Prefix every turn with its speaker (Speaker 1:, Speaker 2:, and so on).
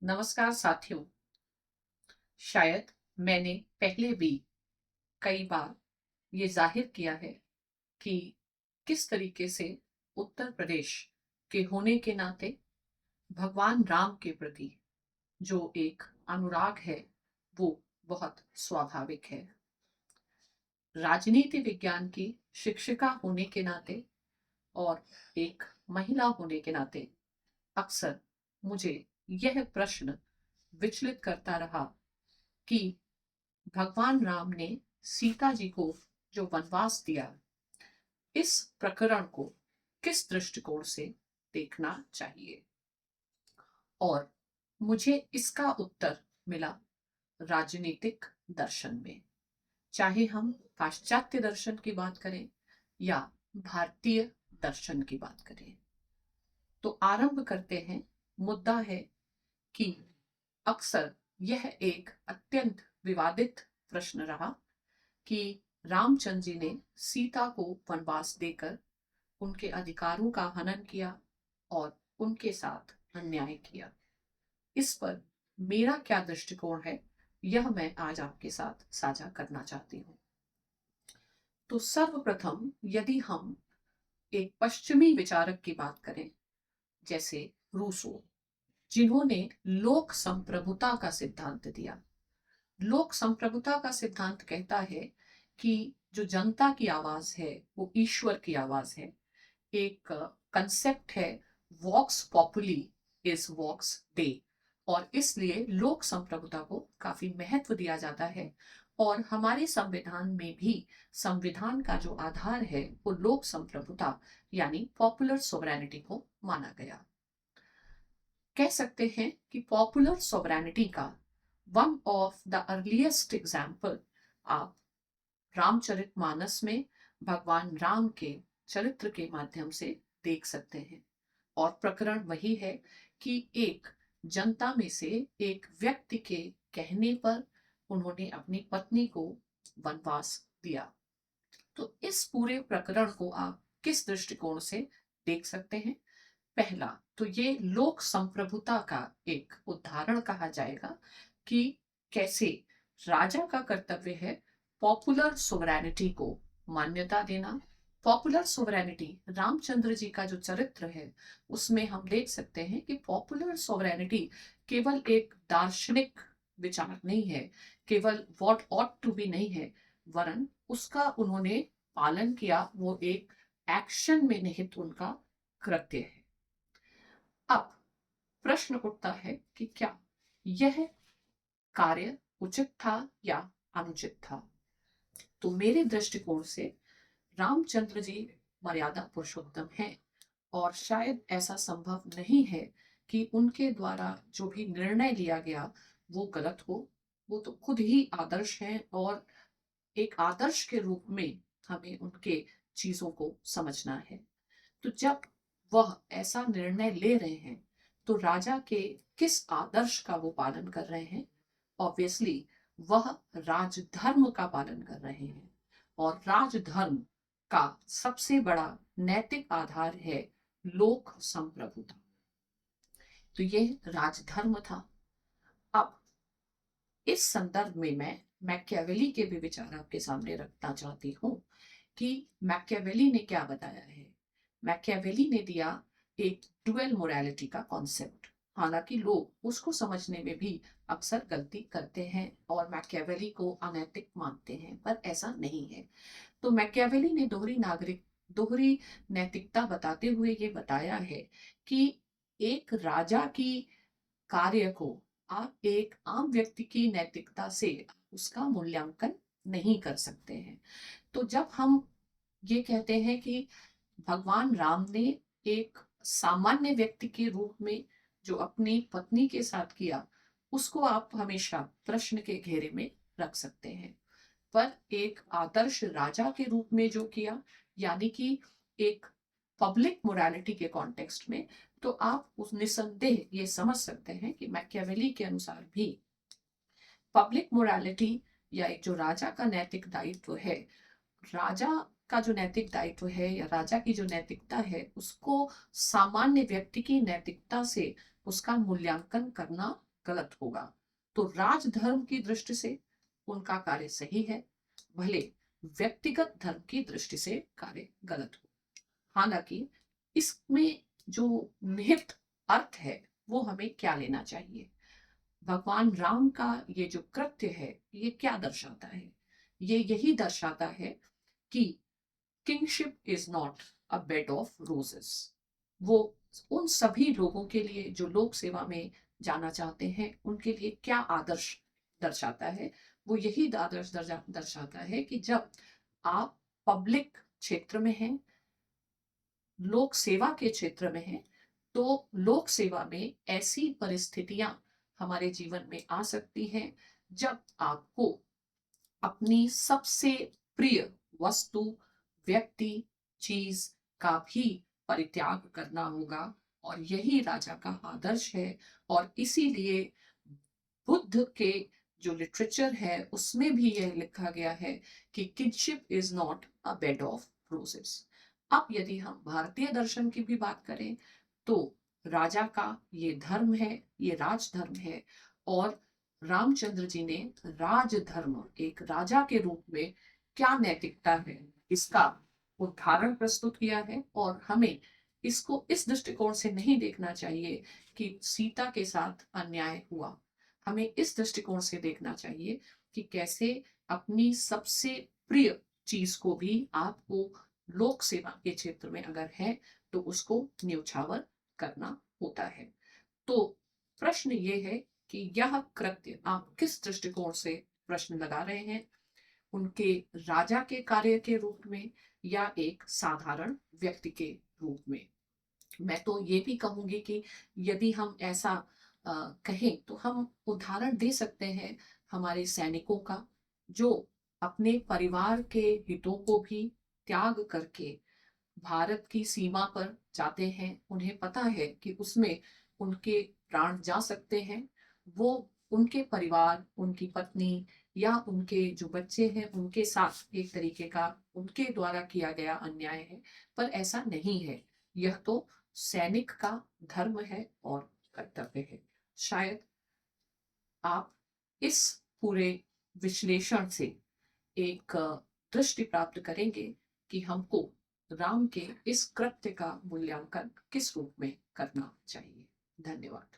Speaker 1: नमस्कार साथियों। शायद मैंने पहले भी कई बार ये जाहिर किया है कि किस तरीके से उत्तर प्रदेश के होने के नाते भगवान राम के प्रति जो एक अनुराग है वो बहुत स्वाभाविक है। राजनीति विज्ञान की शिक्षिका होने के नाते और एक महिला होने के नाते अक्सर मुझे यह प्रश्न विचलित करता रहा कि भगवान राम ने सीता जी को जो वनवास दिया, इस प्रकरण को किस दृष्टिकोण से देखना चाहिए। और मुझे इसका उत्तर मिला राजनीतिक दर्शन में। चाहे हम पाश्चात्य दर्शन की बात करें या भारतीय दर्शन की बात करें, तो आरंभ करते हैं। मुद्दा है कि अक्सर यह एक अत्यंत विवादित प्रश्न रहा कि रामचंद्र जी ने सीता को वनवास देकर उनके अधिकारों का हनन किया और उनके साथ अन्याय किया। इस पर मेरा क्या दृष्टिकोण है, यह मैं आज आपके साथ साझा करना चाहती हूँ। तो सर्वप्रथम यदि हम एक पश्चिमी विचारक की बात करें, जैसे रूसो, जिन्होंने लोक संप्रभुता का सिद्धांत दिया। लोक संप्रभुता का सिद्धांत कहता है कि जो जनता की आवाज है वो ईश्वर की आवाज है। एक कंसेप्ट है, वॉक्स पॉपुली इज वॉक्स डे, और इसलिए लोक संप्रभुता को काफी महत्व दिया जाता है। और हमारे संविधान में भी संविधान का जो आधार है वो लोक संप्रभुता यानी पॉपुलर सोवरेनिटी को माना गया। कह सकते हैं कि पॉपुलर सोवरेनिटी का one of the earliest example आप रामचरितमानस में भगवान राम के चरित्र के माध्यम से देख सकते हैं। और प्रकरण वही है कि एक जनता में से एक व्यक्ति के कहने पर उन्होंने अपनी पत्नी को वनवास दिया। तो इस पूरे प्रकरण को आप किस दृष्टिकोण से देख सकते हैं? पहला तो ये लोक संप्रभुता का एक उदाहरण कहा जाएगा कि कैसे राजा का कर्तव्य है पॉपुलर सोवरेनिटी को मान्यता देना। पॉपुलर सोवरेनिटी, रामचंद्र जी का जो चरित्र है उसमें हम देख सकते हैं कि पॉपुलर सोवरेनिटी केवल एक दार्शनिक विचार नहीं है, केवल व्हाट ऑट टू बी नहीं है, वरन उसका उन्होंने पालन किया, वो एक एक्शन में निहित उनका कृत्य है। अब प्रश्न उठता है कि क्या यह कार्य उचित था या अनुचित था? तो मेरे दृष्टिकोण से रामचंद्र जी मर्यादा पुरुषोत्तम हैं और शायद ऐसा संभव नहीं है कि उनके द्वारा जो भी निर्णय लिया गया वो गलत हो। वो तो खुद ही आदर्श हैं और एक आदर्श के रूप में हमें उनके चीजों को समझना है। तो जब वह ऐसा निर्णय ले रहे हैं तो राजा के किस आदर्श का वो पालन कर रहे हैं? ऑब्वियसली वह राजधर्म का पालन कर रहे हैं और राजधर्म का सबसे बड़ा नैतिक आधार है लोक संप्रभुता। तो यह राजधर्म था। अब इस संदर्भ में मैं मैकियावेली के भी विचार आपके सामने रखना चाहती हूँ कि मैकियावेली ने क्या बताया है। मैकियावेली ने दिया एक डुअल मोरालिटी का कॉन्सेप्ट। हालांकि लोग उसको समझने में भी अक्सर गलती करते हैं और मैकियावेली को अनैतिक मानते हैं, पर ऐसा नहीं है। तो मैकियावेली ने दोहरी नैतिकता बताते हुए ये बताया है कि एक राजा की कार्य को आप एक आम व्यक्ति की नैतिकता से उसका मूल्यांकन नहीं कर सकते हैं। तो जब हम ये कहते हैं कि भगवान राम ने एक सामान्य व्यक्ति के रूप में जो अपनी पत्नी के साथ किया, उसको आप हमेशा प्रश्न के घेरे में रख सकते हैं। पर एक आदर्श राजा के रूप में जो किया, यानी कि एक पब्लिक मोरालिटी के कॉन्टेक्स्ट में, तो आप उस निसंदेह ये समझ सकते हैं कि मैकियावेली के अनुसार भी पब्लिक मोरालिटी या एक जो राजा का नैतिक दायित्व है, राजा का जो नैतिक दायित्व है या राजा की जो नैतिकता है, उसको सामान्य व्यक्ति की नैतिकता से उसका मूल्यांकन करना गलत होगा। तो राजधर्म की दृष्टि से उनका कार्य सही है, भले व्यक्तिगत धर्म की दृष्टि से कार्य गलत हो। हालांकि इसमें जो निहित अर्थ है वो हमें क्या लेना चाहिए? भगवान राम का ये जो कृत्य है ये क्या दर्शाता है? ये यही दर्शाता है कि kingship is not a bed of roses. वो उन सभी लोगों के लिए जो लोक सेवा में जाना चाहते हैं उनके लिए क्या आदर्श दर्शाता है? वो यही आदर्श दर्शाता है कि जब आप पब्लिक क्षेत्र में हैं, लोक सेवा के क्षेत्र में हैं, तो लोक सेवा में ऐसी परिस्थितियां हमारे जीवन में आ सकती हैं जब आपको अपनी सबसे प्रिय वस्तु, व्यक्ति, चीज का भी परित्याग करना होगा। और यही राजा का आदर्श है। और इसीलिए बुद्ध के जो लिटरेचर है उसमें भी यह लिखा गया है कि kingship is not a bed of roses. अब यदि हम भारतीय दर्शन की भी बात करें तो राजा का ये धर्म है, ये राजधर्म है। और रामचंद्र जी ने राजधर्म, एक राजा के रूप में क्या नैतिकता है, इसका उदाहरण प्रस्तुत किया है। और हमें इसको इस दृष्टिकोण से नहीं देखना चाहिए कि सीता के साथ अन्याय हुआ। हमें इस दृष्टिकोण से देखना चाहिए कि कैसे अपनी सबसे प्रिय चीज को भी आपको लोक सेवा के क्षेत्र में अगर है तो उसको न्यौछावर करना होता है। तो प्रश्न ये है कि यह कृत्य आप किस दृष्टिकोण से प्रश्न लगा रहे हैं, उनके राजा के कार्य के रूप में या एक साधारण व्यक्ति के रूप में? मैं तो ये भी कहूंगी कि यदि हम ऐसा कहें तो हम उदाहरण दे सकते हैं हमारे सैनिकों का, जो अपने परिवार के हितों को भी त्याग करके भारत की सीमा पर जाते हैं। उन्हें पता है कि उसमें उनके प्राण जा सकते हैं। वो उनके परिवार, उनकी पत्नी या उनके जो बच्चे हैं उनके साथ एक तरीके का उनके द्वारा किया गया अन्याय है। पर ऐसा नहीं है, यह तो सैनिक का धर्म है और कर्तव्य है। शायद आप इस पूरे विश्लेषण से एक दृष्टि प्राप्त करेंगे कि हमको राम के इस कृत्य का मूल्यांकन किस रूप में करना चाहिए। धन्यवाद।